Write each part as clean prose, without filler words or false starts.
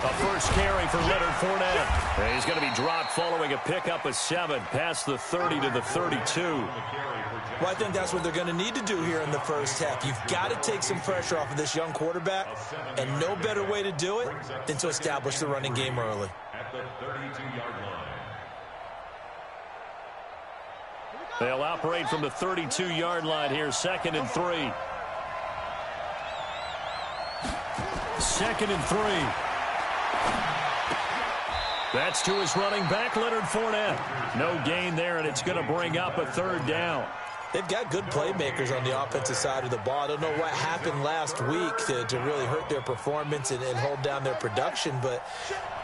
A first carry for Leonard Fournette. And he's going to be dropped following a pickup of 7 past the 30 to the 32. Well, I think that's what they're going to need to do here in the first half. You've got to take some pressure off of this young quarterback, and no better way to do it than to establish the running game early. At the 32-yard line. They'll operate from the 32-yard line here, 2nd and 3. 2nd and 3. That's to his running back, Leonard Fournette. No gain there, and it's going to bring up a 3rd down. They've got good playmakers on the offensive side of the ball. I don't know what happened last week to really hurt their performance and hold down their production, but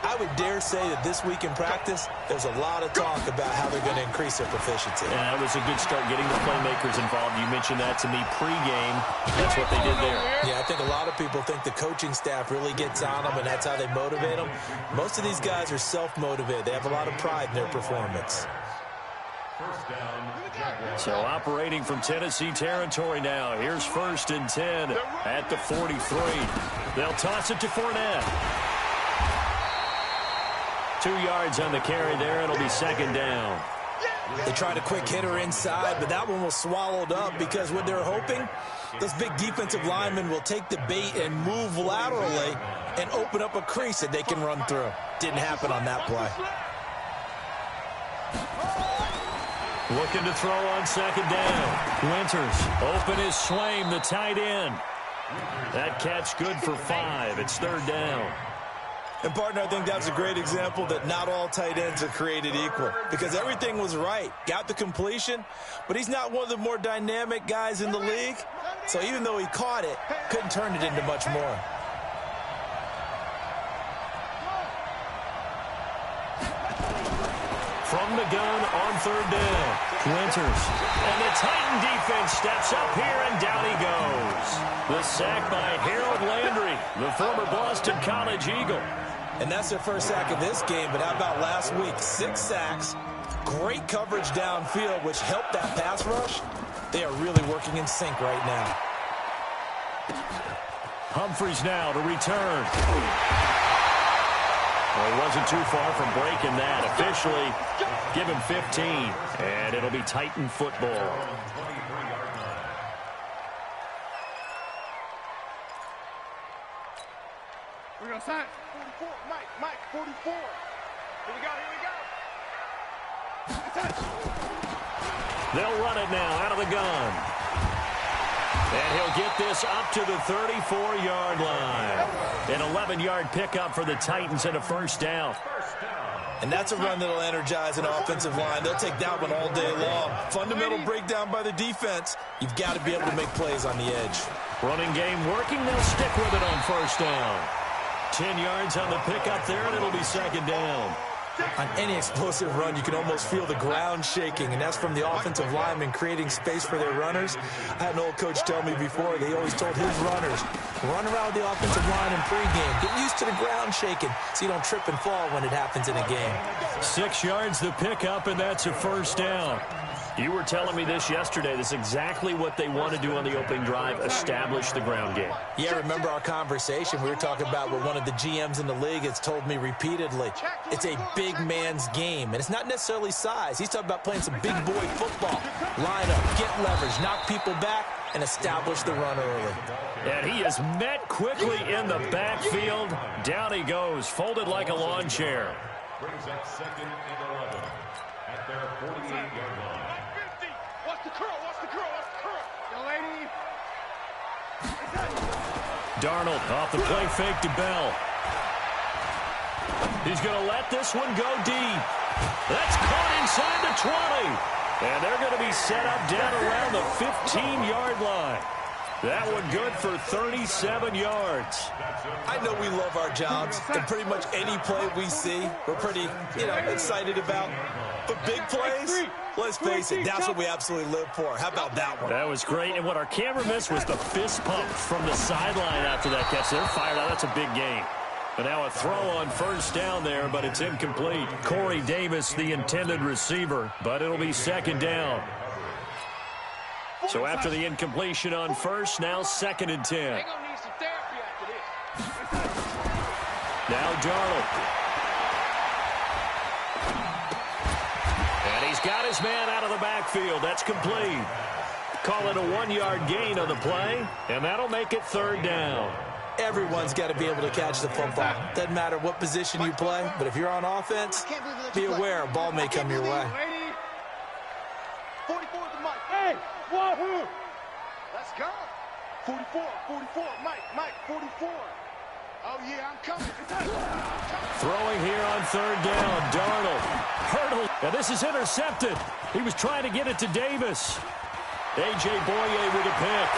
I would dare say that this week in practice, there's a lot of talk about how they're going to increase their proficiency. And that was a good start getting the playmakers involved. You mentioned that to me pregame. That's what they did there. Yeah, I think a lot of people think the coaching staff really gets on them, and that's how they motivate them. Most of these guys are self-motivated. They have a lot of pride in their performance. So operating from Tennessee territory now. Here's 1st and 10 at the 43. They'll toss it to Fournette. 2 yards on the carry there. It'll be 2nd down. They tried a quick hitter inside, but that one was swallowed up because what they're hoping, those big defensive linemen will take the bait and move laterally and open up a crease that they can run through. Didn't happen on that play. Looking to throw on 2nd down. Winters, open is Swaim, the tight end. That catch good for 5. It's 3rd down. And, partner, I think that's a great example that not all tight ends are created equal because everything was right. Got the completion, but he's not one of the more dynamic guys in the league. So even though he caught it, couldn't turn it into much more. From the gun on 3rd down. Winters. And the Titan defense steps up here, and down he goes. The sack by Harold Landry, the former Boston College Eagle. And that's their first sack of this game, but how about last week? 6 sacks, great coverage downfield, which helped that pass rush. They are really working in sync right now. Humphreys now to return. Well, he wasn't too far from breaking that. Officially, give him 15, and it'll be Titan football. We're going to sign 44. Mike, 44. Here we go. They'll run it now out of the gun. And he'll get this up to the 34-yard line. An 11-yard pickup for the Titans and a 1st down. And that's a run that'll energize an offensive line. They'll take that one all day long. Fundamental breakdown by the defense. You've got to be able to make plays on the edge. Running game working. They'll stick with it on 1st down. 10 yards on the pickup there, and it'll be 2nd down. On any explosive run, you can almost feel the ground shaking, and that's from the offensive linemen creating space for their runners. I had an old coach tell me before, they always told his runners, run around the offensive line in pregame. Get used to the ground shaking so you don't trip and fall when it happens in a game. 6 yards the pickup, and that's a 1st down. You were telling me this yesterday. This is exactly what they want to do on the opening drive, establish the ground game. Yeah, remember our conversation. We were talking about what one of the GMs in the league has told me repeatedly. It's a big man's game, and it's not necessarily size. He's talking about playing some big boy football. Line up, get leverage, knock people back, and establish the run early. And he is met quickly in the backfield. Down he goes, folded like a lawn chair. Brings up 2nd and 11 at their 48-yard line. Watch the curl. Young lady. Darnold off the play fake to Bell. He's going to let this one go deep. That's caught inside the 20. And they're going to be set up down around the 15-yard line. That one good for 37 yards. I know we love our jobs, and pretty much any play we see, we're pretty, excited about. But big plays, let's face it, that's what we absolutely live for. How about that one? That was great. And what our camera missed was the fist pump from the sideline after that catch. They're fired out. That's a big game. But now a throw on 1st down there, but it's incomplete. Corey Davis, the intended receiver, but it'll be 2nd down. So after the incompletion on first, now 2nd and 10. They're gonna need some therapy after this. Now Darnold. And he's got his man out of the backfield. That's complete. Call it a 1-yard gain on the play, and that'll make it 3rd down. Everyone's got to be able to catch the football. Doesn't matter what position you play, but if you're on offense, be aware a ball may come your way. 44 to Mike. Hey, wahoo! Let's go. 44, Mike, 44. Oh, yeah, I'm coming. Throwing here on 3rd down. Darnold. Hurdle. And this is intercepted. He was trying to get it to Davis. A.J. Boye with a pick.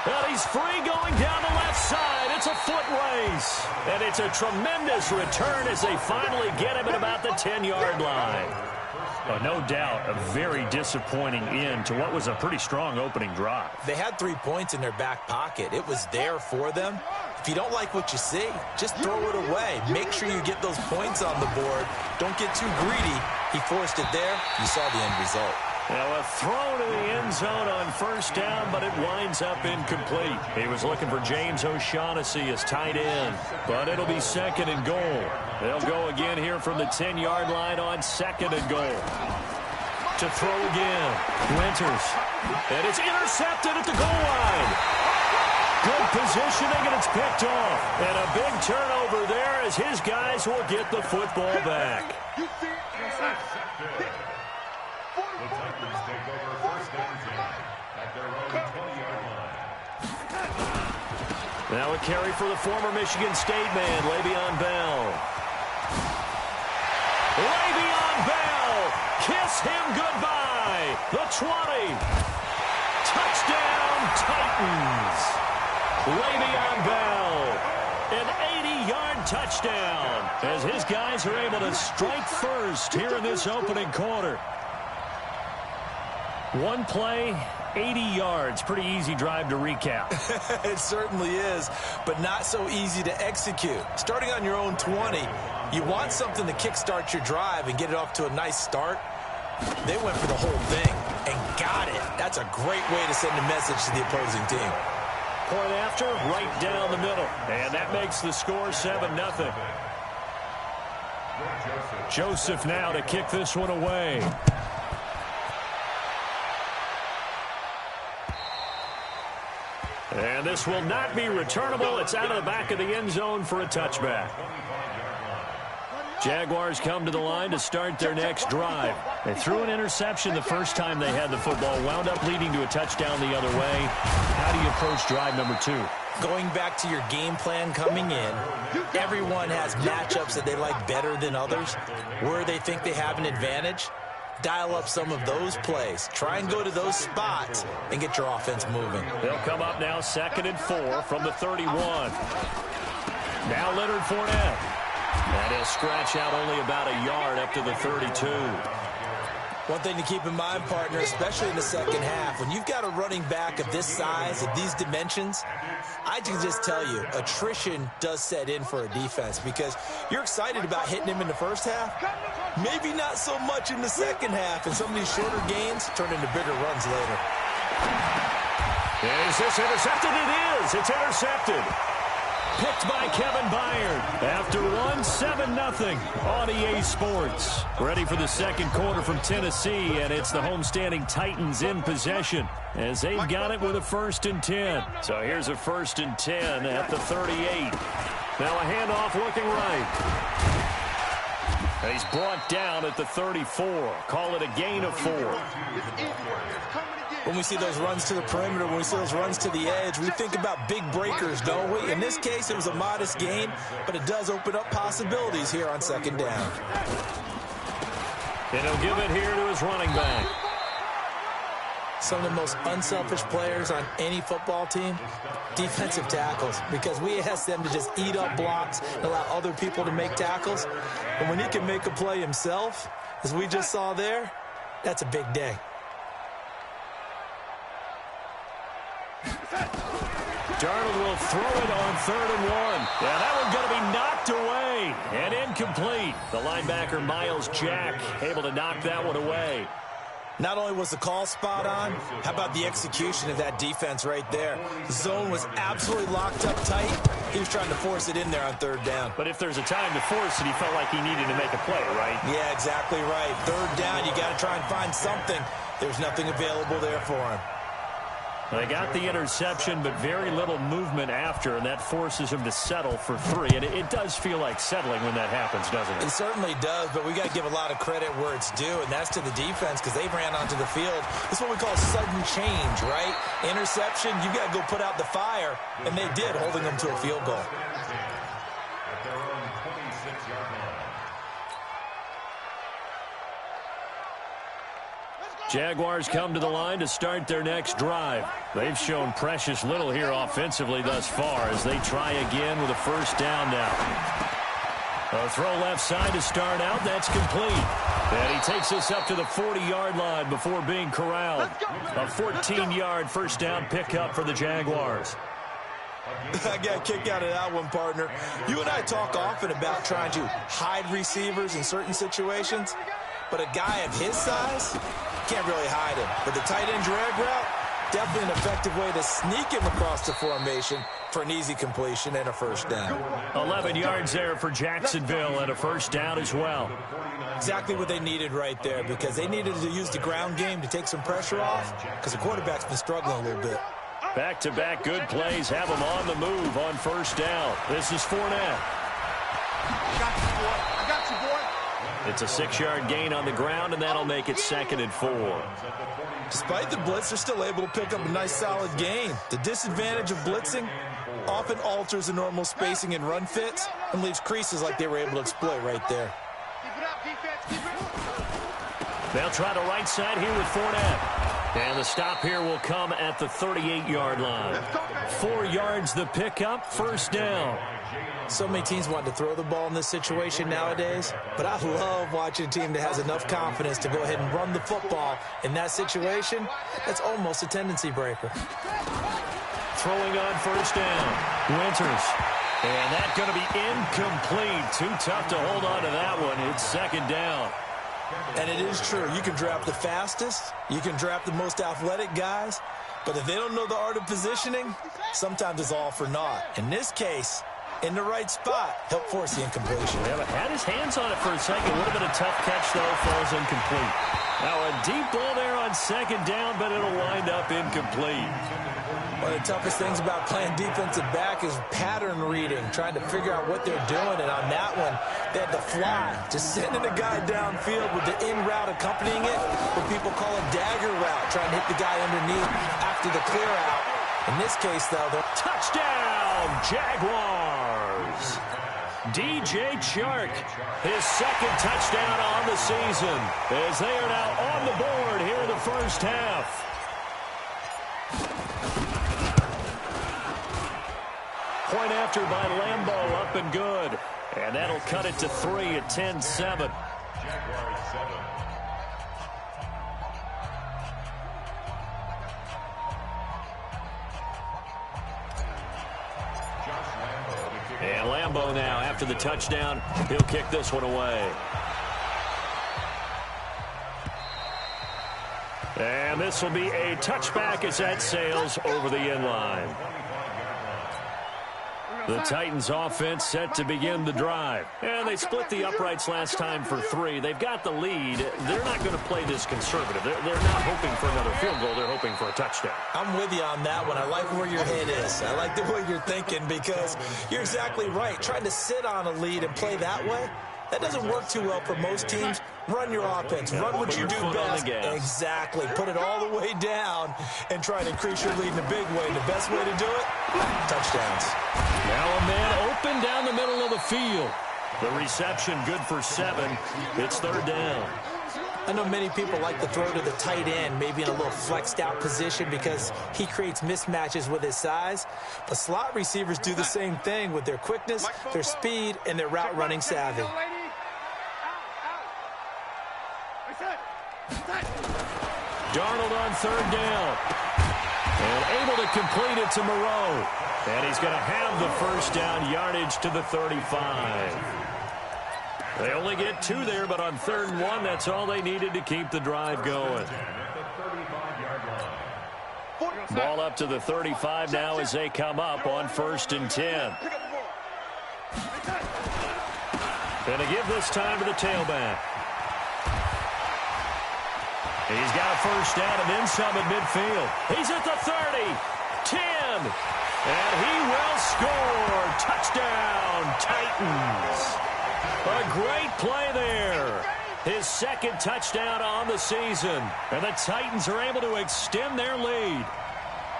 And he's free going down the left side. It's a foot race. And it's a tremendous return as they finally get him at about the 10-yard line. No doubt a very disappointing end to what was a pretty strong opening drive. They had 3 points in their back pocket. It was there for them. If you don't like what you see, just throw it away. Make sure you get those points on the board. Don't get too greedy. He forced it there. You saw the end result. Now a throw to the end zone on 1st down, but it winds up incomplete. He was looking for James O'Shaughnessy as tight end, but it'll be 2nd and goal. They'll go again here from the 10-yard line on 2nd and goal. To throw again. Winters. And it's intercepted at the goal line. Good positioning, and it's picked off. And a big turnover there as his guys will get the football back. The Titans take over 1st and 10 at their own 20-yard line. Now a carry for the former Michigan State man, Le'Veon Bell. Le'Veon Bell, kiss him goodbye. The 20. Touchdown, Titans. Le'Veon Bell, an 80-yard touchdown as his guys are able to strike first here in this opening quarter. One play, 80 yards. Pretty easy drive to recap. It certainly is, but not so easy to execute. Starting on your own 20, you want something to kickstart your drive and get it off to a nice start. They went for the whole thing and got it. That's a great way to send a message to the opposing team. Point after, right down the middle. And that makes the score 7-0. Joseph now to kick this one away. And this will not be returnable. It's out of the back of the end zone for a touchback. Jaguars come to the line to start their next drive. They threw an interception the first time they had the football, wound up leading to a touchdown the other way. How do you approach drive number 2? Going back to your game plan coming in, everyone has matchups that they like better than others, where they think they have an advantage. Dial up some of those plays. Try and go to those spots and get your offense moving. They'll come up now 2nd and 4 from the 31. Now Leonard Fournette. And he'll scratch out only about a yard up to the 32. One thing to keep in mind, partner, especially in the second half, when you've got a running back of this size, of these dimensions, I can just tell you, attrition does set in for a defense because you're excited about hitting him in the first half, maybe not so much in the second half, and some of these shorter gains turn into bigger runs later. Is this intercepted? It is. It's intercepted. Picked by Kevin Byard. After one, 7-0 on EA Sports. Ready for the second quarter from Tennessee, and it's the homestanding Titans in possession as they've got it with a 1st and 10. So here's a 1st and 10 at the 38. Now a handoff looking right. And he's brought down at the 34. Call it a gain of 4. When we see those runs to the perimeter, when we see those runs to the edge, we think about big breakers, don't we? In this case, it was a modest gain, but it does open up possibilities here on 2nd down. And he'll give it here to his running back. Some of the most unselfish players on any football team, defensive tackles, because we ask them to just eat up blocks and allow other people to make tackles. And when he can make a play himself, as we just saw there, that's a big day. Darnold will throw it on 3rd and 1. Yeah, that one's going to be knocked away and incomplete. The linebacker, Miles Jack, able to knock that one away. Not only was the call spot on, how about the execution of that defense right there? The zone was absolutely locked up tight. He was trying to force it in there on 3rd down. But if there's a time to force it, he felt like he needed to make a play, right? Yeah, exactly right. 3rd down, you got to try and find something. There's nothing available there for him. They got the interception, but very little movement after, and that forces him to settle for 3. And it does feel like settling when that happens, doesn't it? It certainly does, but we got to give a lot of credit where it's due, and that's to the defense because they ran onto the field. This is what we call sudden change, right? Interception, you got to go put out the fire, and they did, holding them to a field goal. At their own 26-yard line. Jaguars come to the line to start their next drive. They've shown precious little here offensively thus far as they try again with a 1st down now. A throw left side to start out. That's complete. And he takes us up to the 40-yard line before being corralled. A 14-yard 1st down pickup for the Jaguars. I got a kick out of that one, partner. You and I talk often about trying to hide receivers in certain situations, but a guy of his size can't really hide him. But the tight end drag route, definitely an effective way to sneak him across the formation for an easy completion and a 1st down. 11 yards there for Jacksonville and a 1st down as well. Exactly what they needed right there because they needed to use the ground game to take some pressure off because the quarterback's been struggling a little bit. Back-to-back good plays have him on the move on 1st down. This is Fournette. I got you, boy. It's a 6-yard gain on the ground, and that'll make it 2nd and 4. Despite the blitz, they're still able to pick up a nice, solid gain. The disadvantage of blitzing often alters the normal spacing and run fits and leaves creases like they were able to exploit right there. Keep it up, defense. Keep it up. They'll try the right side here with Fournette. And the stop here will come at the 38-yard line. 4 yards the pickup, 1st down. So many teams want to throw the ball in this situation nowadays, but I love watching a team that has enough confidence to go ahead and run the football in that situation. That's almost a tendency breaker. Throwing on 1st down, Winters. And that's going to be incomplete. Too tough to hold on to that one. It's 2nd down. And it is true. You can draft the fastest. You can draft the most athletic guys. But if they don't know the art of positioning, sometimes it's all for naught. In this case, in the right spot, help force the incompletion. Yeah, but had his hands on it for a second. Would have been a tough catch, though. Falls incomplete. Now a deep ball there on 2nd down, but it'll wind up incomplete. One of the toughest things about playing defensive back is pattern reading, trying to figure out what they're doing. And on that one, they had to fly, just sending a guy downfield with the in route accompanying it, what people call a dagger route, trying to hit the guy underneath after the clear out. In this case, though, the touchdown, Jaguars. DJ Chark, his 2nd touchdown on the season, as they are now on the board here in the 1st half. Point after by Lambeau, up and good. And that'll cut it to 3 at 10-7. Jaguars 7. And Lambeau now, after the touchdown, he'll kick this one away. And this will be a touchback as that sails over the end line. The Titans offense set to begin the drive. And they split the uprights last time for 3. They've got the lead. They're not going to play this conservative. They're not hoping for another field goal. They're hoping for a touchdown. I'm with you on that one. I like where your head is. I like the way you're thinking because you're exactly right. Trying to sit on a lead and play that way, that doesn't work too well for most teams. Run your offense. Run what you do best. Exactly. Put it all the way down and try to increase your lead in a big way. And the best way to do it, touchdowns. Now a man open down the middle of the field. The reception good for 7. It's 3rd down. I know many people like to throw to the tight end, maybe in a little flexed out position because he creates mismatches with his size. But slot receivers do the same thing with their quickness, their speed, and their route running savvy. Darnold on 3rd down. And able to complete it to Moreau. And he's going to have the first down yardage to the 35. They only get 2 there, but on 3rd and 1, that's all they needed to keep the drive going. Ball up to the 35 now as they come up on 1st and 10. Going to give this time to the tailback. He's got a first down and then some at midfield. He's at the 30, 10, and he will score. Touchdown, Titans. A great play there. His 2nd touchdown on the season. And the Titans are able to extend their lead.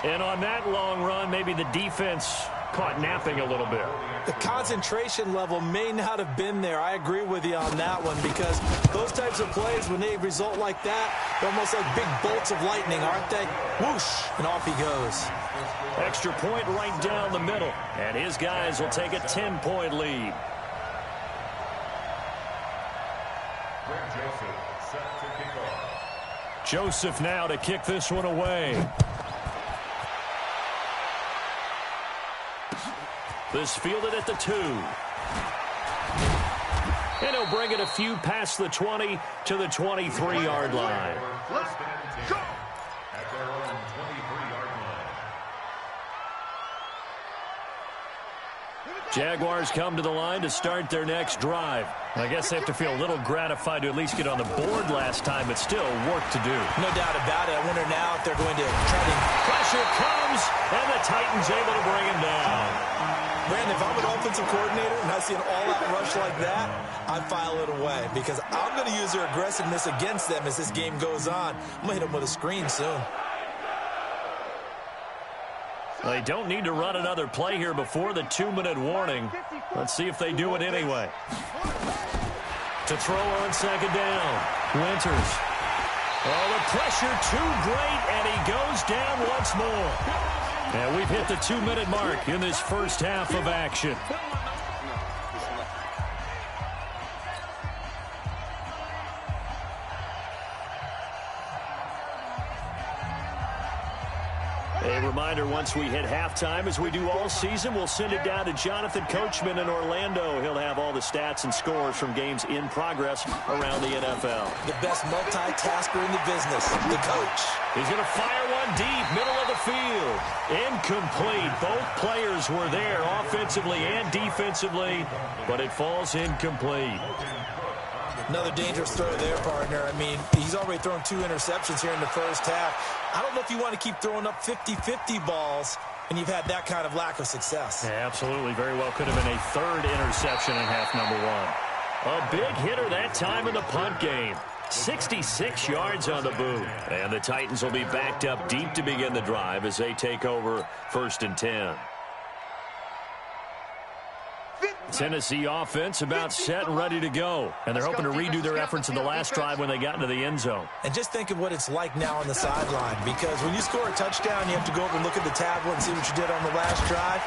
And on that long run, maybe the defense caught napping a little bit. The concentration level may not have been there. I agree with you on that one, because those types of plays, when they result like that, they're almost like big bolts of lightning, aren't they? Whoosh, and off he goes. Extra point right down the middle. And his guys will take a 10-point lead. Joseph now to kick this one away. This fielded at the 2. And he'll bring it a few past the 20 to the 23-yard line. Jaguars come to the line to start their next drive. I guess they have to feel a little gratified to at least get on the board last time, but still work to do. No doubt about it. I wonder now if they're going to try to... Pressure comes, and the Titans able to bring him down. Brandon, if I'm an offensive coordinator and I see an all-out rush like that, I file it away, because I'm going to use their aggressiveness against them as this game goes on. I'm going to hit them with a screen soon. They don't need to run another play here before the 2-minute warning. Let's see if they do it anyway. To throw on 2nd down. Winters. Oh, the pressure too great, and he goes down once more. And we've hit the 2-minute mark in this first half of action. A reminder, once we hit halftime, as we do all season, we'll send it down to Jonathan Coachman in Orlando. He'll have all the stats and scores from games in progress around the NFL. The best multitasker in the business, the coach. He's going to fire one deep, middle of the field. Incomplete. Both players were there offensively and defensively, but it falls incomplete. Another dangerous throw there, partner. I mean, he's already thrown 2 interceptions here in the first half. I don't know if you want to keep throwing up 50-50 balls when you've had that kind of lack of success. Yeah, absolutely. Very well could have been a 3rd interception in half number 1. A big hitter that time in the punt game. 66 yards on the boot. And the Titans will be backed up deep to begin the drive as they take over 1st and 10. Tennessee offense about set and ready to go. And they're hoping to redo their efforts in the last drive when they got into the end zone. And just think of what it's like now on the sideline, because when you score a touchdown, you have to go over and look at the tablet and see what you did on the last drive.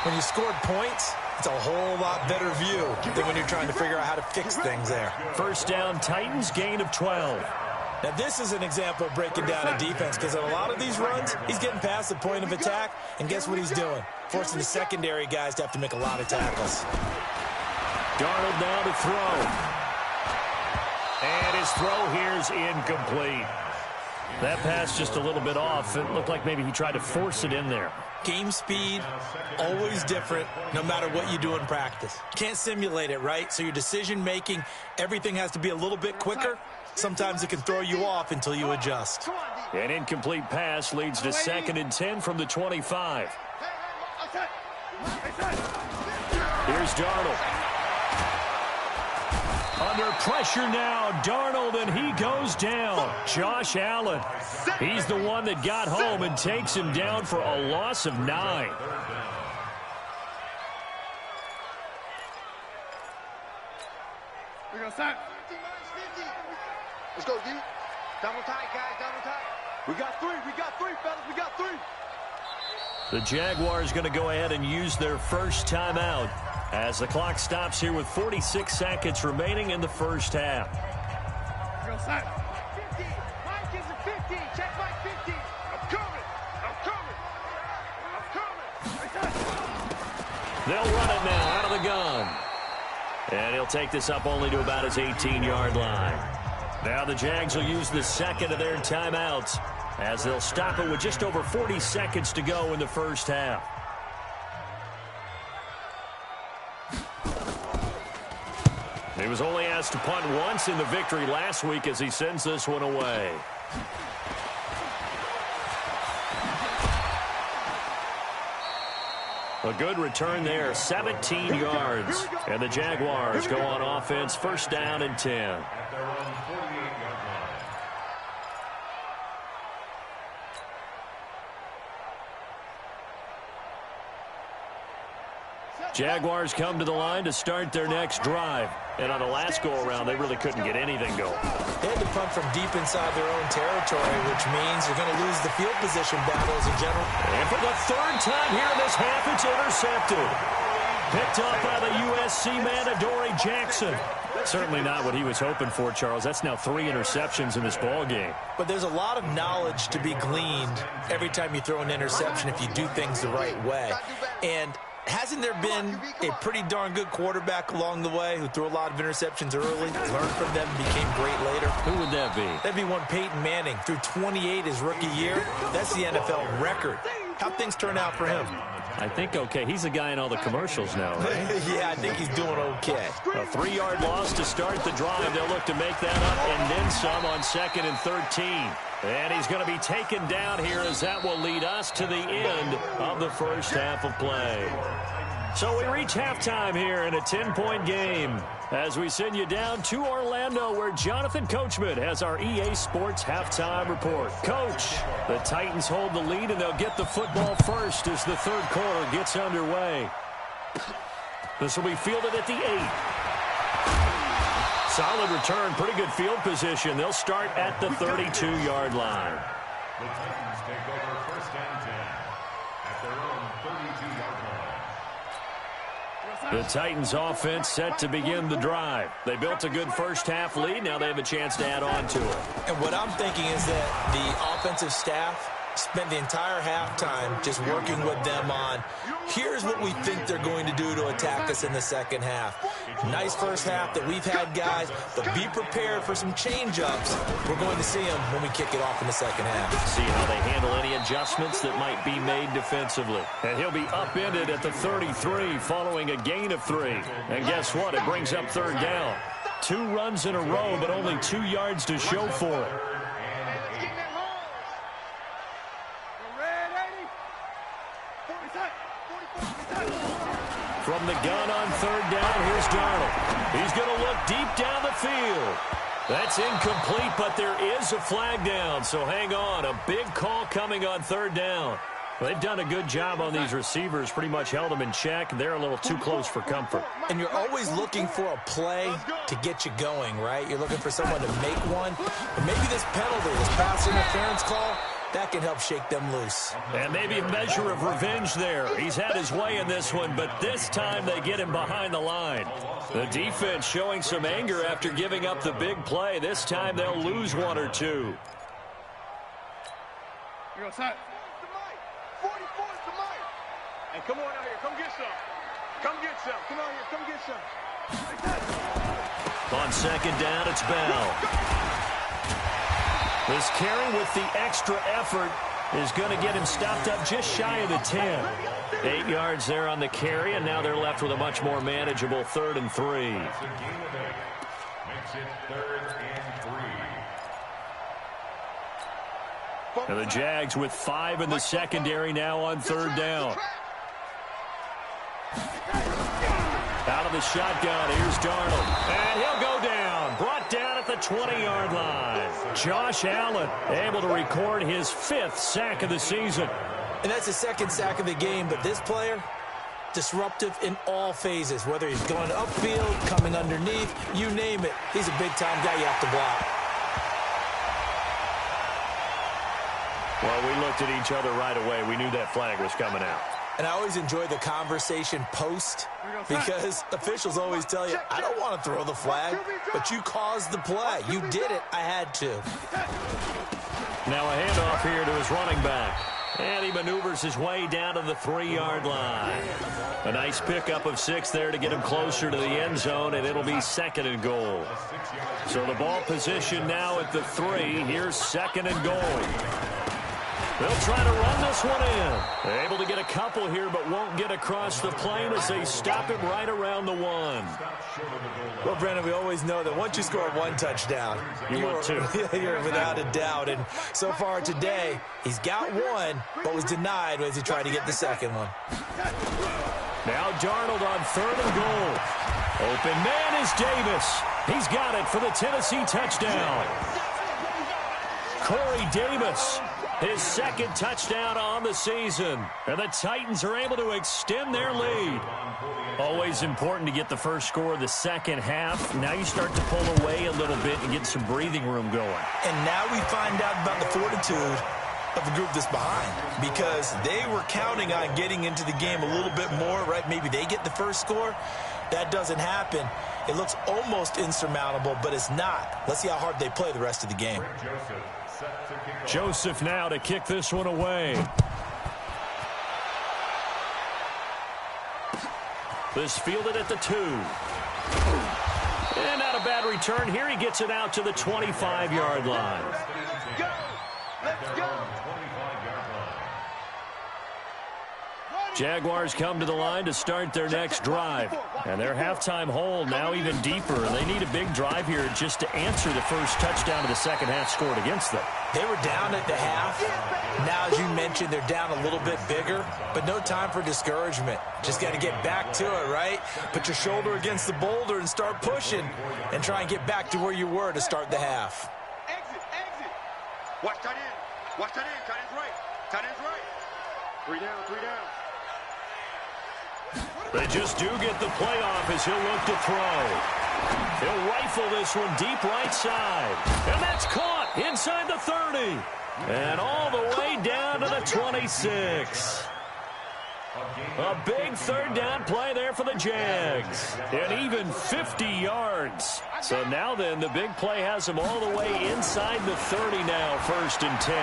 When you scored points, it's a whole lot better view than when you're trying to figure out how to fix things there. First down, Titans, gain of 12. Now, this is an example of breaking down a defense, because in a lot of these runs, he's getting past the point of attack, and guess what he's doing? Forcing the secondary guys to have to make a lot of tackles. Darnold now to throw. And his throw here's incomplete. That pass just a little bit off. It looked like maybe he tried to force it in there. Game speed, always different, no matter what you do in practice. You can't simulate it, right? So your decision-making, everything has to be a little bit quicker. Sometimes it can throw you off until you adjust. An incomplete pass leads to 2nd and 10 from the 25. Here's Darnold. Under pressure now, Darnold, and he goes down. Josh Allen. He's the one that got home and takes him down for a loss of 9. Let's go, D. Double tight, guys, double tight. We got 3, fellas, we got 3. The Jaguars going to go ahead and use their first timeout as the clock stops here with 46 seconds remaining in the first half. Go, Mike is a 50. Check Mike 50. I'm coming. And he'll take this up only to about his 18-yard line. Now the Jags will use the second of their timeouts as they'll stop it with just over 40 seconds to go in the first half. He was only asked to punt once in the victory last week as he sends this one away. A good return there, 17 yards. And the Jaguars go on offense, first down and 10. At their own 48-yard line. Jaguars come to the line to start their next drive. And on the last go-around, they really couldn't get anything going. They had to punt from deep inside their own territory, which means you're going to lose the field position battle as a general. And for the third time here in this half, it's intercepted. Picked up by the USC man, Adoree Jackson. Certainly not what he was hoping for, Charles. That's now 3 interceptions in this ball game. But there's a lot of knowledge to be gleaned every time you throw an interception if you do things the right way. And hasn't there been a pretty darn good quarterback along the way who threw a lot of interceptions early, learned from them, and became great later? Who would that be? That'd be one Peyton Manning. Threw 28 his rookie year. That's the NFL record. How'd things turn out for him? I think okay. He's the guy in all the commercials now, right? Yeah, I think he's doing okay. A 3-yard loss to start the drive. They'll look to make that up and then some on 2nd and 13. And he's going to be taken down here as that will lead us to the end of the first half of play. So we reach halftime here in a 10-point game as we send you down to Orlando where Jonathan Coachman has our EA Sports halftime report. Coach, the Titans hold the lead and they'll get the football first as the third quarter gets underway. This will be fielded at the 8. Solid return, pretty good field position. They'll start at the 32-yard line. The Titans take over first and 10 at their own 32-yard line. The Titans offense set to begin the drive. They built a good first half lead. Now they have a chance to add on to it. And what I'm thinking is that the offensive staff spent the entire halftime just working with them on, here's what we think they're going to do to attack us in the second half. Nice first half that we've had, guys, but be prepared for some change-ups. We're going to see them when we kick it off in the second half. See how they handle any adjustments that might be made defensively. And he'll be upended at the 33 following a gain of 3. And guess what? It brings up third down. 2 runs in a row, but only 2 yards to show for it. From the gun on third down, here's Darnold. He's going to look deep down the field. That's incomplete, but there is a flag down, so hang on. A big call coming on third down. They've done a good job on these receivers, pretty much held them in check. They're a little too close for comfort. And you're always looking for a play to get you going, right? You're looking for someone to make one. And maybe this penalty, this pass interference call, that can help shake them loose. And maybe a measure of revenge there. He's had his way in this one, but this time they get him behind the line. The defense showing some anger after giving up the big play. This time they'll lose 1 or 2. Here goes Mike. 44 is the Mike. Hey, come on out here. Come get some. Come get some. Come out here. Come get some. On second down, it's Bell. This carry with the extra effort is going to get him stopped up just shy of the 10. 8 yards there on the carry, and now they're left with a much more manageable 3rd and 3. It's a gain of 8. Makes it 3rd and 3. And the Jags with 5 in the secondary now on third down. Out of the shotgun, here's Darnold. And he'll go down. Brought down at the 20-yard line. Josh Allen able to record his 5th sack of the season. And that's the 2nd sack of the game, but this player, disruptive in all phases, whether he's going upfield, coming underneath, you name it. He's a big-time guy you have to block. Well, we looked at each other right away. We knew that flag was coming out. And I always enjoy the conversation post because officials always tell you, I don't want to throw the flag, but you caused the play. You did it. I had to. Now a handoff here to his running back. And he maneuvers his way down to the 3-yard line. A nice pickup of 6 there to get him closer to the end zone, and it'll be 2nd and goal. So the ball position now at the 3. Here's 2nd and goal. They'll try to run this one in. They're able to get a couple here, but won't get across the plane as they stop him right around the 1. Well, Brandon, we always know that once you score 1 touchdown, you're without a doubt. And so far today, he's got 1, but was denied as he tried to get the 2nd one. Now Darnold on 3rd and goal. Open man is Davis. He's got it for the Tennessee touchdown. Corey Davis, his 2nd touchdown on the season. And the Titans are able to extend their lead. Always important to get the first score of the second half. Now you start to pull away a little bit and get some breathing room going. And now we find out about the fortitude of the group that's behind, because they were counting on getting into the game a little bit more, right? Maybe they get the first score. That doesn't happen. It looks almost insurmountable, but it's not. Let's see how hard they play the rest of the game. Joseph now to kick this one away. This fielded at the 2. And not a bad return here. He gets it out to the 25-yard line. Let's go. Jaguars come to the line to start their next drive. And their halftime hole now even deeper. They need a big drive here just to answer the first touchdown of the second half scored against them. They were down at the half. Now, as you mentioned, they're down a little bit bigger, but no time for discouragement. Just got to get back to it, right? Put your shoulder against the boulder and start pushing and try and get back to where you were to start the half. Exit. Watch tight end. Watch tight end. Tight end's right. Tight end's right. 3 down, 3 down. They just do get the playoff as he'll look to throw. He'll rifle this one deep right side. And that's caught inside the 30. And all the way down to the 26. A big 3rd down play there for the Jags. And even 50 yards. So now then, the big play has them all the way inside the 30 now, 1st and 10.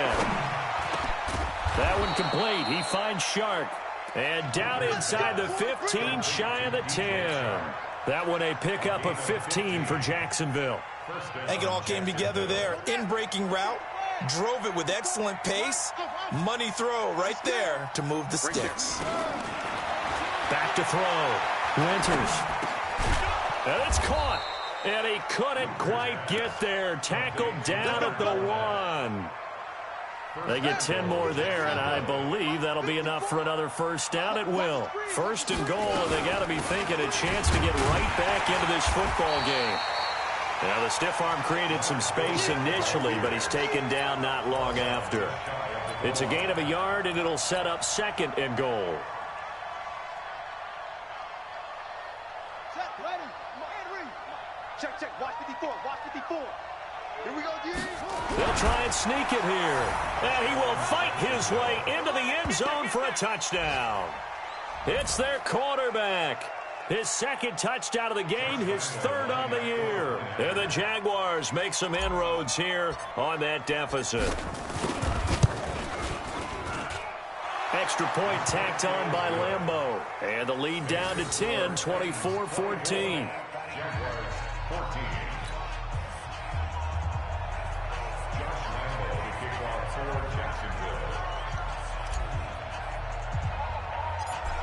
That one complete. He finds Shark. And down inside the 15, shy of the 10. That one a pickup of 15 for Jacksonville. I think it all came together there. In-breaking route, drove it with excellent pace. Money throw right there to move the sticks. Back to throw. Winters. And it's caught. And he couldn't quite get there. Tackled down at the 1. They get 10 more there, and I believe that'll be enough for another first down. It will. 1st and goal, and they got to be thinking a chance to get right back into this football game. Now, the stiff arm created some space initially, but he's taken down not long after. It's a gain of a yard, and it'll set up 2nd and goal. Check. Watch 54. Watch 54. Here we go, D. They'll try and sneak it here. And he will fight his way into the end zone for a touchdown. It's their quarterback. His 2nd touchdown of the game, his 3rd on the year. And the Jaguars make some inroads here on that deficit. Extra point tacked on by Lambeau. And the lead down to 10, 24-14.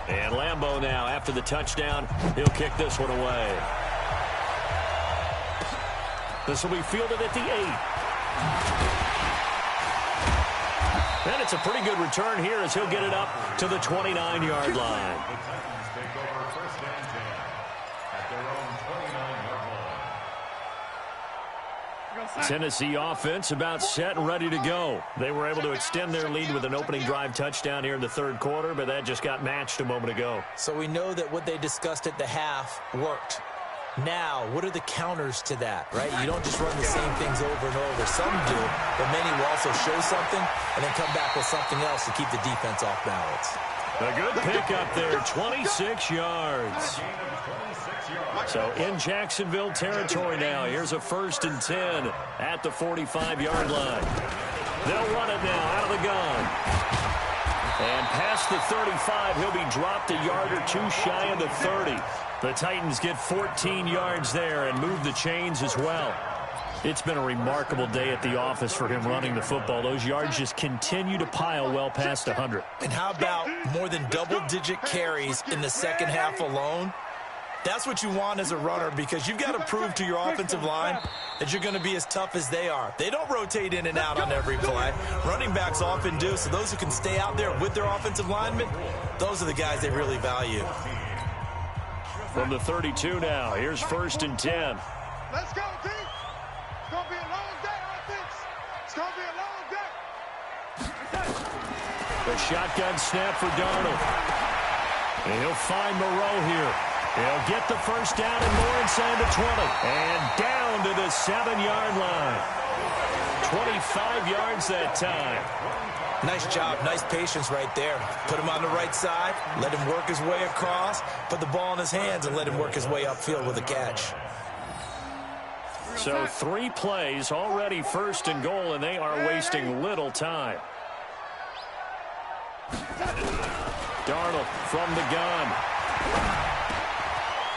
And Lambeau now, after the touchdown, he'll kick this one away. This will be fielded at the 8. And it's a pretty good return here as he'll get it up to the 29-yard line. Tennessee offense about set and ready to go. They were able to extend their lead with an opening drive touchdown here in the 3rd quarter, but that just got matched a moment ago. So we know that what they discussed at the half worked. Now, what are the counters to that, right? You don't just run the same things over and over. Some do, but many will also show something and then come back with something else to keep the defense off balance. A good pickup there, 26 yards. So in Jacksonville territory now. Here's a 1st and 10 at the 45-yard line. They'll run it now out of the gun. And past the 35, he'll be dropped a yard or two shy of the 30. The Titans get 14 yards there and move the chains as well. It's been a remarkable day at the office for him running the football. Those yards just continue to pile well past 100. And how about more than double-digit carries in the second half alone? That's what you want as a runner, because you've got to prove to your offensive line that you're going to be as tough as they are. They don't rotate in and out on every play. Running backs often do, so those who can stay out there with their offensive linemen, those are the guys they really value. From the 32 now, here's 1st and 10. Let's go, team. It's going to be a long day, offense. It's going to be a long day. The shotgun snap for Darnold. And he'll find Moreau here. He'll get the first down and more inside the 20. And down to the 7-yard line. 25 yards that time. Nice job, nice patience right there. Put him on the right side, let him work his way across, put the ball in his hands, and let him work his way upfield with a catch. So 3 plays, already 1st and goal, and they are wasting little time. Darnold from the gun.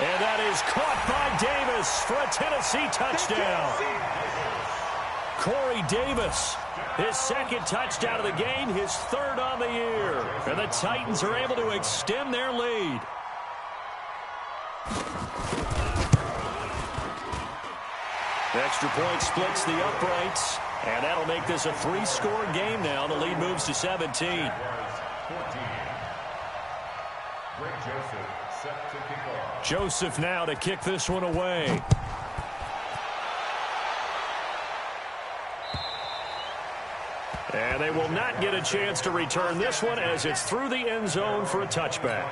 And that is caught by Davis for a Tennessee touchdown. Corey Davis, his 2nd touchdown of the game, his 3rd on the year. And the Titans are able to extend their lead. The extra point splits the uprights, and that'll make this a 3-score game now. The lead moves to 17. Joseph now to kick this one away. And they will not get a chance to return this one as it's through the end zone for a touchback.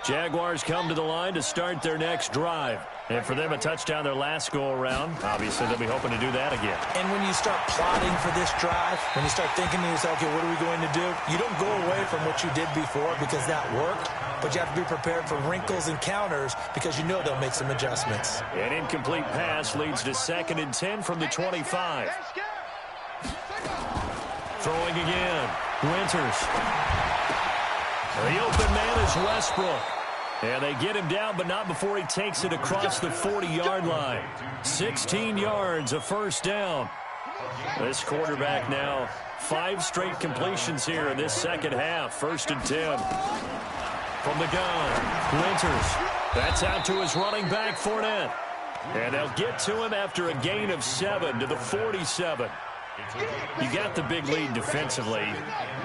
Jaguars come to the line to start their next drive. And for them, a touchdown their last go-around. Obviously, they'll be hoping to do that again. And when you start plotting for this drive, when you start thinking to yourself, okay, what are we going to do? You don't go away from what you did before because that worked, but you have to be prepared for wrinkles and counters because you know they'll make some adjustments. An incomplete pass leads to 2nd and 10 from the 25. Throwing again. Winters. The open man is Westbrook. And they get him down, but not before he takes it across the 40-yard line. 16 yards, a 1st down. This quarterback now, 5 straight completions here in this second half. 1st and 10. From the gun, Winters. That's out to his running back, Fournette. And they'll get to him after a gain of 7 to the 47. You got the big lead defensively.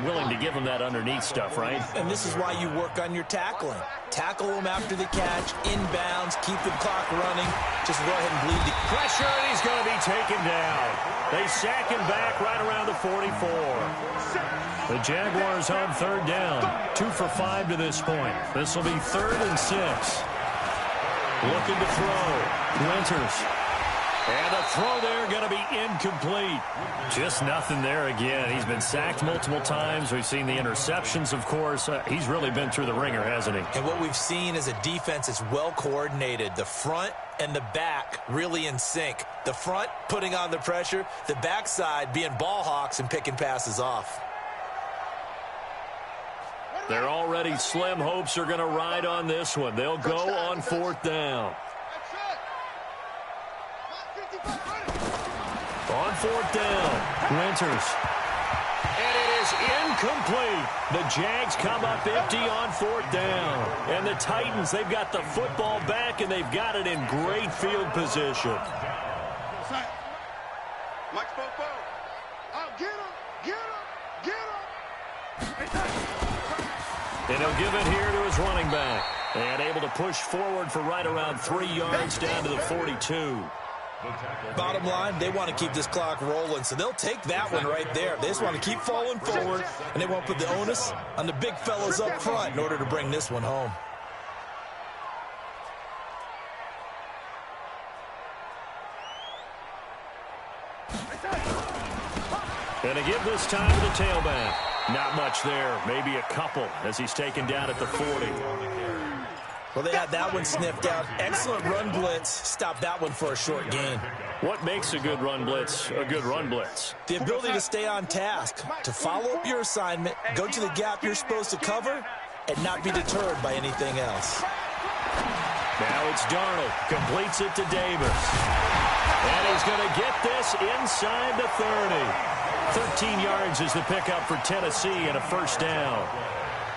Willing to give him that underneath stuff, right? And this is why you work on your tackling. Tackle him after the catch, inbounds, keep the clock running. Just go ahead and bleed the pressure, and he's going to be taken down. They sack him back right around the 44. The Jaguars on 3rd down. 2 for 5 to this point. This will be 3rd and 6. Looking to throw. Winters. And the throw there going to be incomplete. Just nothing there again. He's been sacked multiple times. We've seen the interceptions, of course. He's really been through the ringer, hasn't he? And what we've seen is a defense that's well coordinated. The front and the back really in sync. The front putting on the pressure. The backside being ball hawks and picking passes off. Their already slim hopes are going to ride on this one. They'll go on 4th down. On 4th down, Winters. And it is incomplete. The Jags come up empty on 4th down. And the Titans, they've got the football back, and they've got it in great field position. Mike spoke forward. Oh, get him, get him, get him. And he'll give it here to his running back. And able to push forward for right around 3 yards down to the 42. Bottom line, they want to keep this clock rolling, so they'll take that one right there. They just want to keep falling forward, and they won't put the onus on the big fellas up front in order to bring this one home. And to give this time to the tailback. Not much there, maybe a couple as he's taken down at the 40. Well, they had that one sniffed out. Excellent run blitz. Stop that one for a short gain. What makes a good run blitz a good run blitz? The ability to stay on task, to follow up your assignment, go to the gap you're supposed to cover, and not be deterred by anything else. Now it's Darnold. Completes it to Davis. And he's going to get this inside the 30. 13 yards is the pickup for Tennessee and a first down.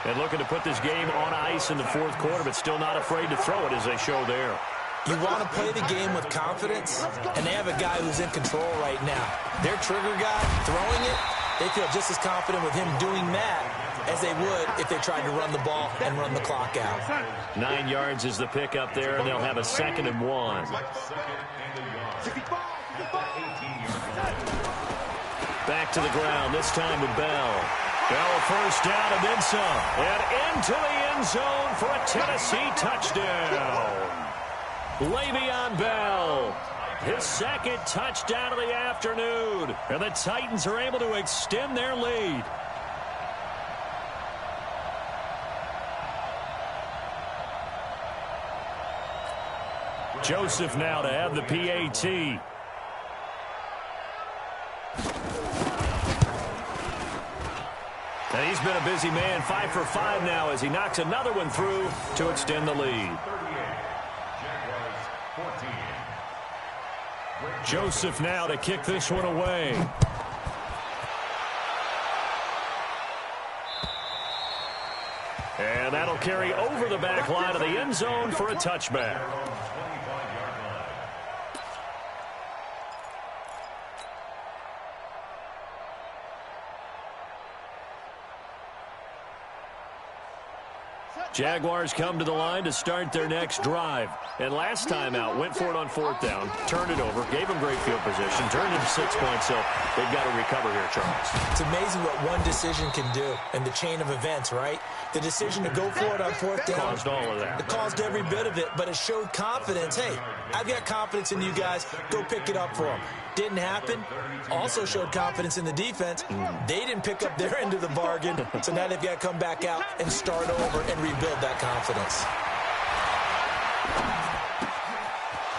And looking to put this game on ice in the fourth quarter, but still not afraid to throw it as they show there. You want to play the game with confidence, and they have a guy who's in control right now. Their trigger guy throwing it, they feel just as confident with him doing that as they would if they tried to run the ball and run the clock out. 9 yards is the pickup there, and they'll have a 2nd and 1. Back to the ground, this time with Bell. Bell first down and then some. And into the end zone for a Tennessee touchdown. Le'Veon Bell, his 2nd touchdown of the afternoon. And the Titans are able to extend their lead. Joseph now to have the PAT. And he's been a busy man, 5 for 5 now as he knocks another one through to extend the lead. Joseph now to kick this one away. And that'll carry over the back line of the end zone for a touchback. Jaguars come to the line to start their next drive. And last time out, went for it on 4th down, turned it over, gave them great field position, turned it to 6 points, so they've got to recover here, Charles. It's amazing what one decision can do in the chain of events, right? The decision to go for it on 4th down. Caused all of that. It caused every bit of it, but it showed confidence. Hey, I've got confidence in you guys. Go pick it up for them. Didn't happen. Also showed confidence in the defense. They didn't pick up their end of the bargain, so now they've got to come back out and start over and rebuild that confidence.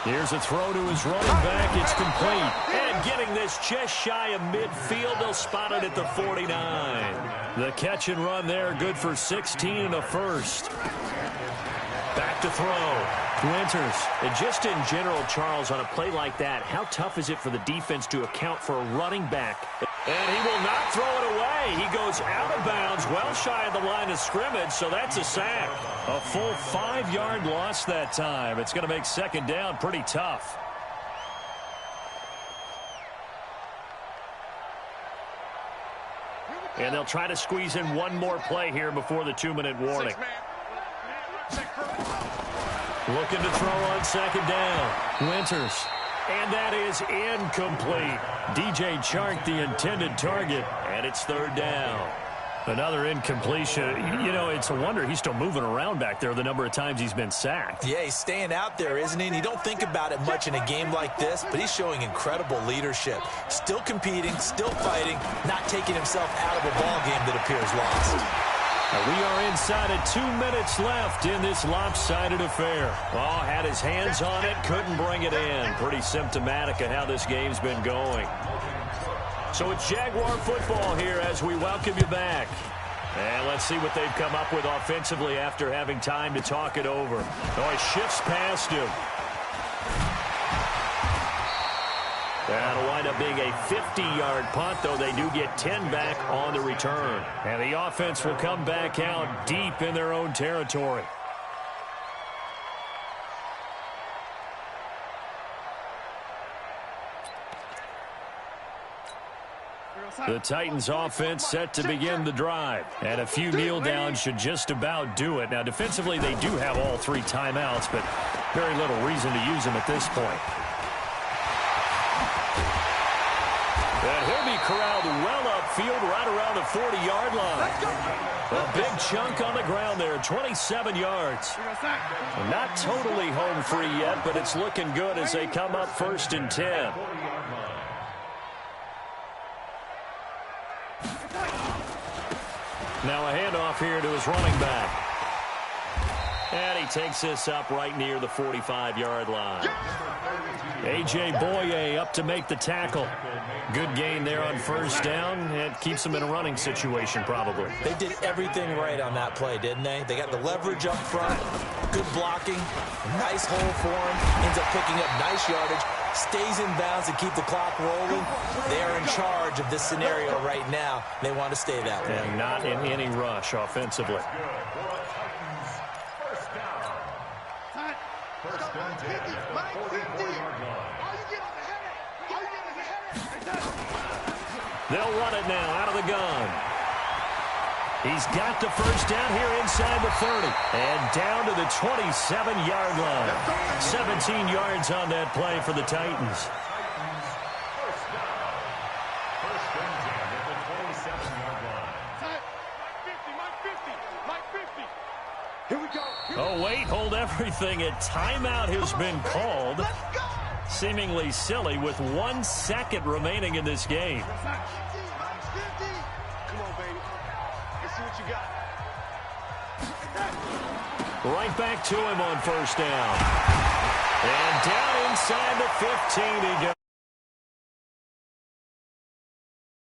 Here's a throw to his running back. It's complete. And getting this just shy of midfield. They'll spot it at the 49. The catch and run there, good for 16 and a first. Back to throw. Winters. And just in general, Charles, on a play like that, how tough is it for the defense to account for a running back? And he will not throw it away. He goes out of bounds, well shy of the line of scrimmage, so that's a sack. A full 5-yard loss that time. It's going to make 2nd down pretty tough. And they'll try to squeeze in one more play here before the 2-minute warning. Looking to throw on 2nd down. Winters. And that is incomplete. DJ Chark, the intended target, and it's 3rd down. Another incompletion. You know, it's a wonder he's still moving around back there the number of times he's been sacked. Yeah, he's staying out there, isn't he? And you don't think about it much in a game like this, but he's showing incredible leadership. Still competing, still fighting, not taking himself out of a ball game that appears lost. We are inside of 2 minutes left in this lopsided affair. Oh, had his hands on it, couldn't bring it in. Pretty symptomatic of how this game's been going. So it's Jaguar football here as we welcome you back. And let's see what they've come up with offensively after having time to talk it over. Oh, he shifts past him. That'll wind up being a 50-yard punt, though they do get 10 back on the return. And the offense will come back out deep in their own territory. The Titans offense set to begin the drive. And a few kneel downs should just about do it. Now, defensively, they do have all 3 timeouts, but very little reason to use them at this point. And he'll be corralled well upfield right around the 40-yard line. A big chunk on the ground there, 27 yards. Not totally home free yet, but it's looking good as they come up 1st and 10. Now a handoff here to his running back. And he takes this up right near the 45-yard line. A.J. Boye up to make the tackle. Good gain there on first down. It keeps him in a running situation probably. They did everything right on that play, didn't they? They got the leverage up front, good blocking, nice hole for him, ends up picking up nice yardage, stays in bounds to keep the clock rolling. They are in charge of this scenario right now. They want to stay that way. And not in any rush offensively. They'll run it now out of the gun. He's got the first down here inside the 30. And down to the 27-yard line. 17 yards on that play for the Titans. Here we go. Oh, wait, hold everything. A timeout has been called. Seemingly silly with 1 second remaining in this game. Come on, baby. Let's see what you got. Right back to him on first down. And down inside the 15 he